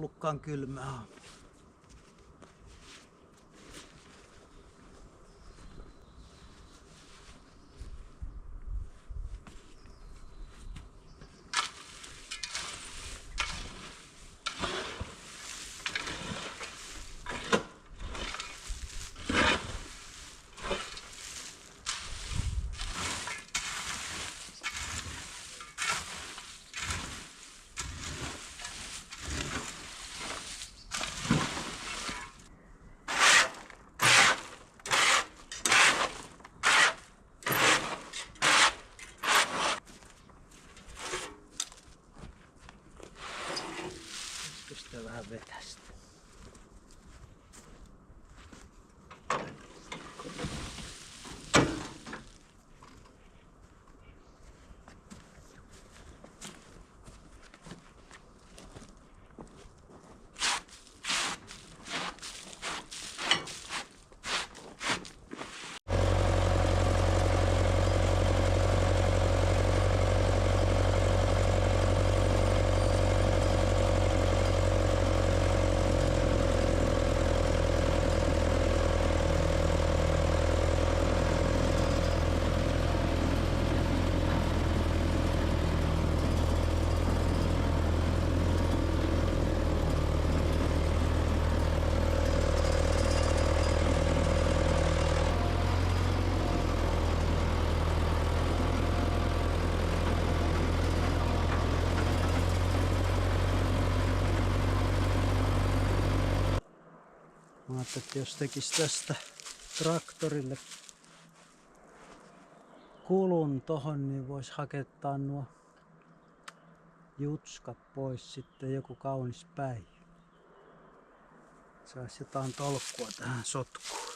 ollutkaan kylmää. Sitä vähän vetästä. Mä ajattelin, että jos tekis tästä traktorille kulun tohon, niin vois hakettaa nuo jutskat pois sitten joku kaunis päivä. Sais jotain tolkkua tähän sotkuun.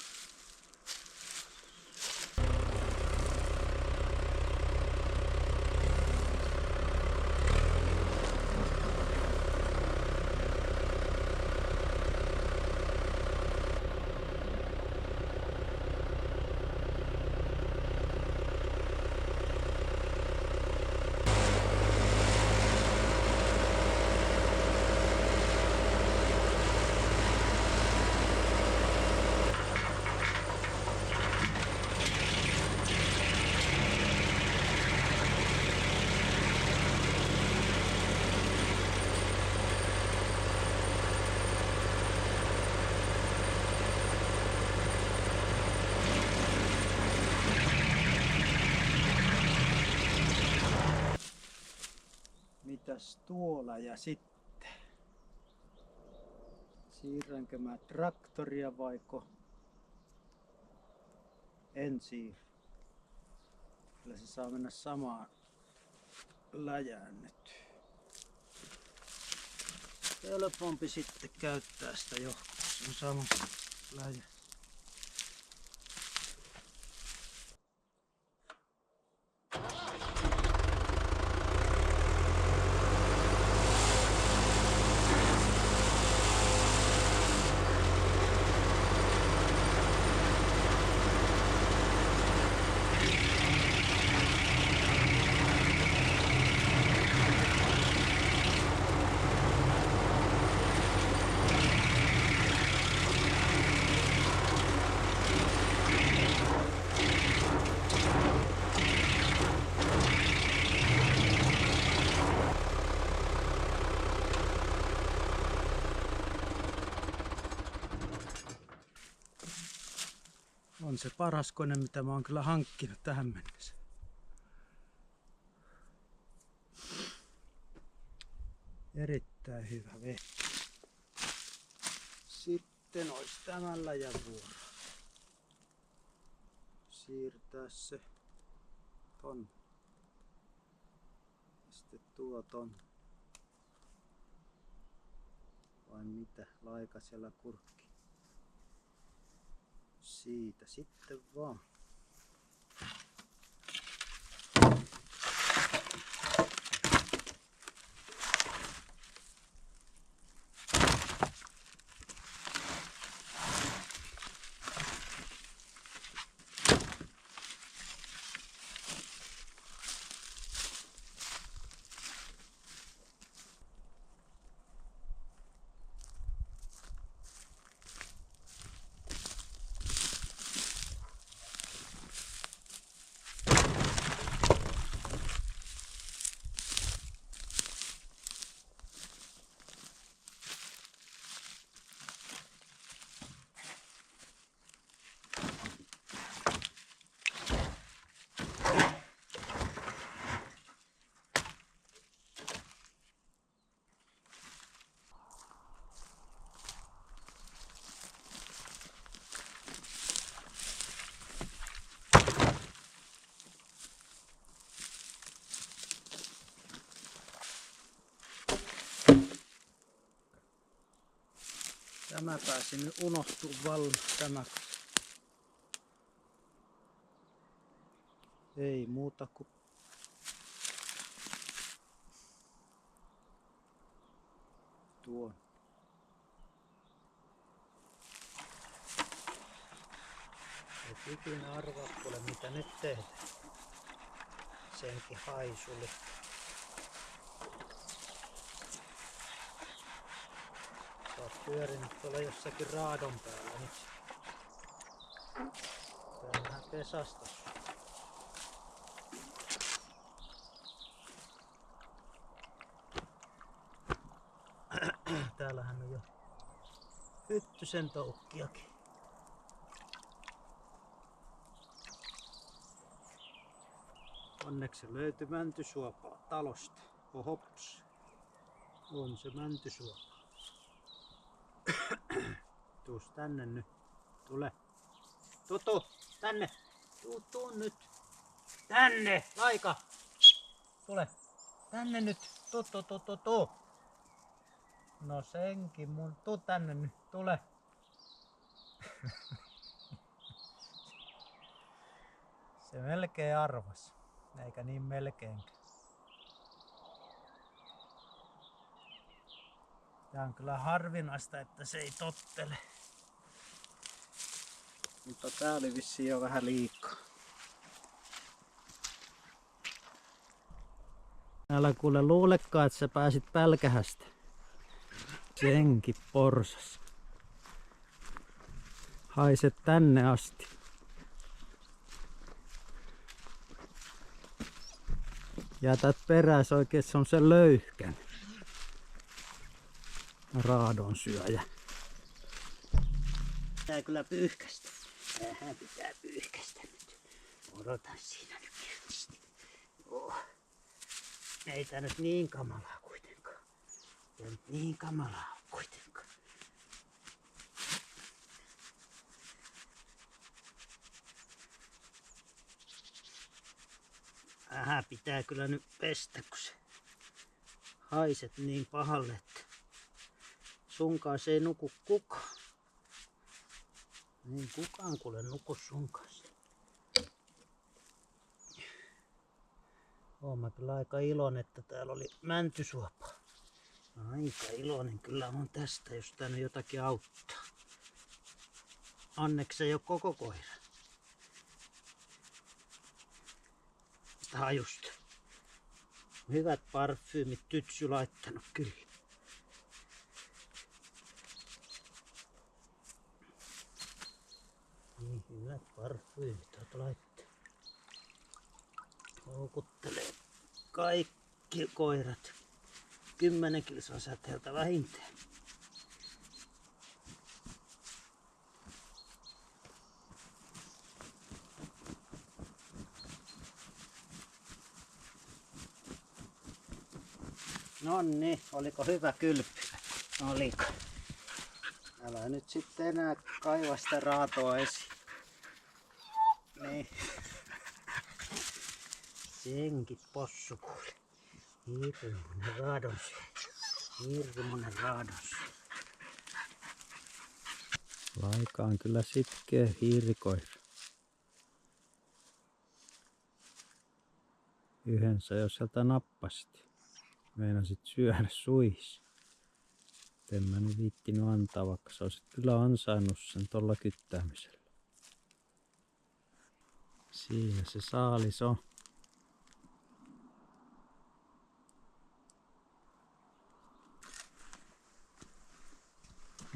Mitäs tuolla ja sitten? Siirränkö mä traktoria vaiko en siirrä? Kyllä se saa mennä samaan läjään nyt. Helpompi sitten käyttää sitä johkoa. Se on sama läjä. On se paras kone, mitä mä oon kyllä hankkinut tähän mennessä. Erittäin hyvä vehke. Sitten olisi tämän läjän vuoro. Siirtää se tonne. Sitten tuo tonne. Vai mitä? Laika siellä kurkki. Siitä sitten vaan. Tämä pääsi nyt unohtuu vallan tämä. Ei muuta kuin tuon. Et ikinä arvaa kuule mitä nyt tehdään. Senkin haisuli. Sä oot pyörinyt tuolla jossakin raadon päällä nyt. Täällähän pesastas. Täällähän on jo hyttysen toukkiakin. Onneksi löytyi mäntysuopaa talosta. Hops. On se mäntysuopa. Tuus tänne nyt. Tule. Tutu, tänne. Tuu nyt. Tänne, Laika. Tule. Tänne nyt. Tuu. No senkin mun. Tuu tänne nyt. Tule. Se melkein arvas. Eikä niin melkeinkään. Tää on kyllä harvinaista, että se ei tottele. Mutta tää oli vissiin jo vähän liikaa. Älä kuule luulekaan, että sä pääsit pälkähästä. Senkin porsas. Haiset tänne asti. Jätät peräs oikein semmosen löyhkän. Raadon syöjä. Pitää kyllä pyyhkästä. Vähän pitää pyyhkästä nyt. Odota siinä nyt kiltisti. Ei tää nyt niin kamalaa kuitenkaan. Ei nyt niin kamalaa kuitenkaan. Vähän pitää kyllä nyt pestä, kun se haiset niin pahalle, että sun kanssa ei nuku kukaan. Niin kukaan kuule nuku sun kanssa. Oon mä kyllä aika iloinen, että täällä oli mäntysuopa. Aika iloinen kyllä on tästä, jos tää nyt jotakin auttaa. Onneksi ei oo koko koira. Hajusta. Hyvät parfyymit Tytsy laittanut kyllä. Niin hyvät parfyymit oot laittanut. Houkuttelee kaikki koirat 10 kilsan säteeltä vähintään. Nonni, oliko hyvä kylpy? Oliko? Älä nyt sitten enää kaiva sitä raatoa esiin. Niin. Senkin possu kuule. Hirmuinen raadonsyöjä. Hirmuinen raadonsyöjä. Laika on kyllä sitkeä hiirikoira. Yhden sä jo sieltä nappasit. Meinasit syödä suis. En mä nyt viittinyt antaa, vaikka sä olisit kyllä ansainnut sen tolla kyttäämisellä. Siinä se saalis on.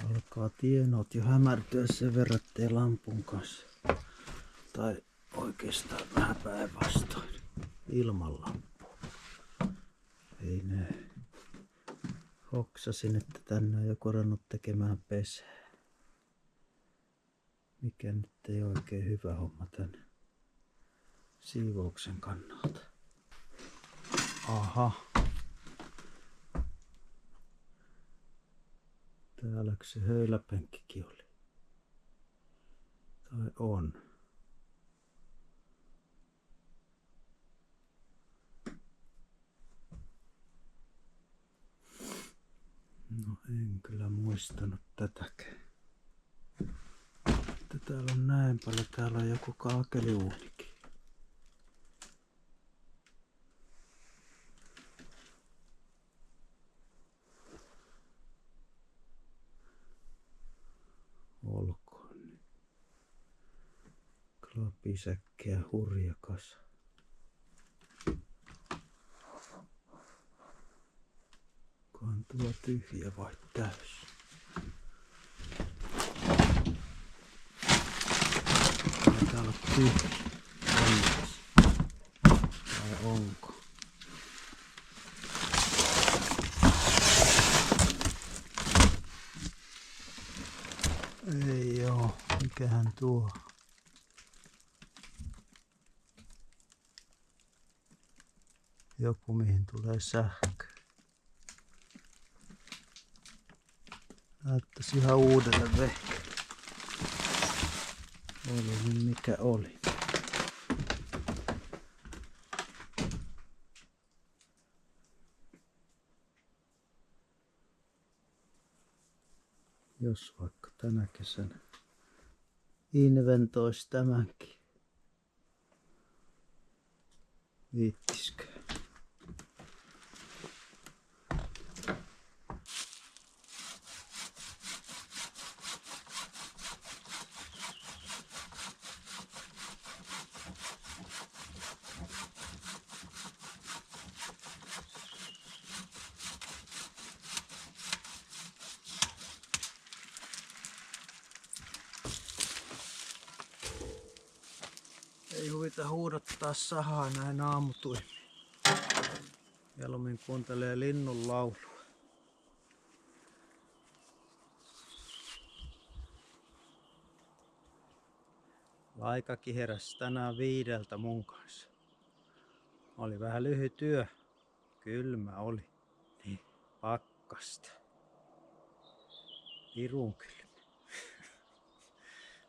Alkaa tienot jo hämärtyä sen verran, ettei lampun kanssa. Tai oikeastaan vähän päinvastoin. Ilman lampua. Ei näe. Hoksasin, että tänne on joku rannut tekemään pesää. Mikä nyt ei oikein hyvä homma tän siivouksen kannalta. Aha. Täälläkö se höyläpenkkikin oli? Tai on? No en kyllä muistanut tätäkään. että täällä on näin paljon. Täällä on joku kaakeliuunikin. Olkoon nyt. Klapisäkkejä hurja kasa. Onkohan tuo tyhjä vai täys? Täällä on tyhjä. Onneksi. Vai onko? Ei oo. Mikähän tuo? Joku mihin tulee sähkö. Näyttäisi ihan uudelle vehke. Oli niin mikä oli. Jos vaikka tänä kesänä inventoisi tämänkin. Viittiskö? Ei huvita huudottaa sahaa näin aamutuin. Mieluummin kuuntelee linnun laulua. Aikakin heräsi tänään 5 mun kanssa. Oli vähän lyhyt yö. Kylmä oli. Niin. Pakkasta. Pirun kylmä.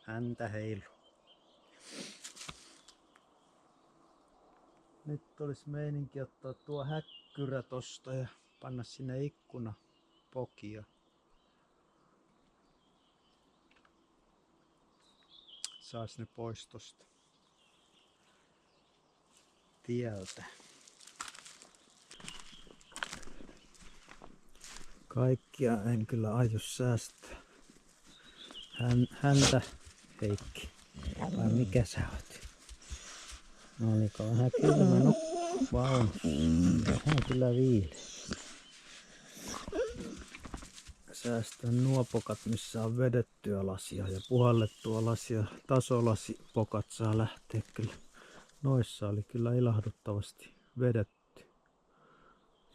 Häntä heilu. Nyt olisi meininki ottaa tuo häkkyrä tosta ja panna sinne ikkuna pokia. Saas ne pois tosta tieltä. Kaikkia en kyllä aio säästää. Häntä Heikki. Vai mikä sä oot? No oliko vähän kylmä vaunu. Vähän kyllä viileä. Säästän nuo pokat, missä on vedettyä lasia ja puhallettua lasia. Tasolasipokat saa lähteä kyllä. Noissa oli kyllä ilahduttavasti vedetty.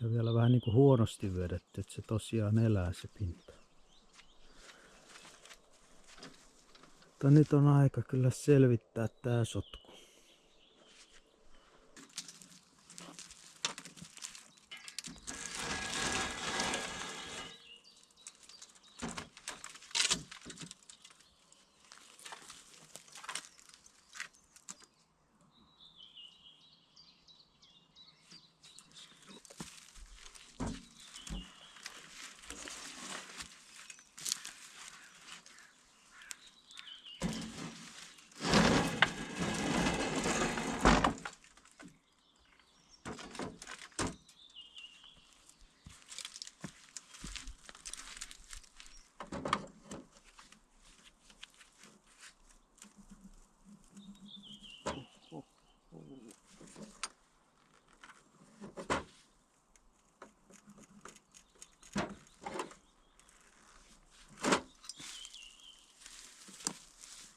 Ja vielä vähän niin kuin huonosti vedetty, että se tosiaan elää se pinta. Mutta nyt on aika kyllä selvittää tää sotku.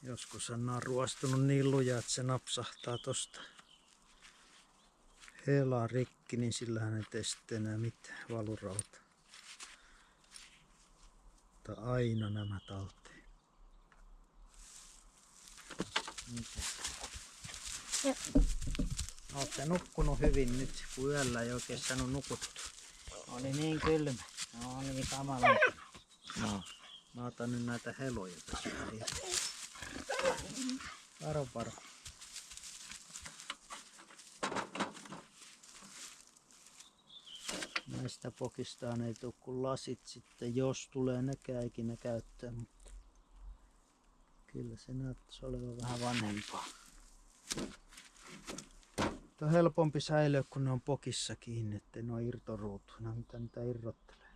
Joskus on ruostunut niin lujaa, että se napsahtaa tosta helaa rikki, niin sillähän ei tee sitten enää mitään valurauta. Mutta aina nämä talteen. Olette nukkunut hyvin nyt, kun yöllä ei oikein saanut nukuttua. Oli niin kylmä. No, oli kamalan. No. Mä otan nyt näitä heloja tässä. Varo. Näistä pokistaan ei tule kuin lasit sitten, jos tulee nekään ikinä käyttöön. Mutta Kyllä se näyttäisi olevan vähän vanhempaa. Mutta on helpompi säilyä, kun ne on pokissa kiinni, ettei ne ole irtoruutuina, mitä niitä irrottelee.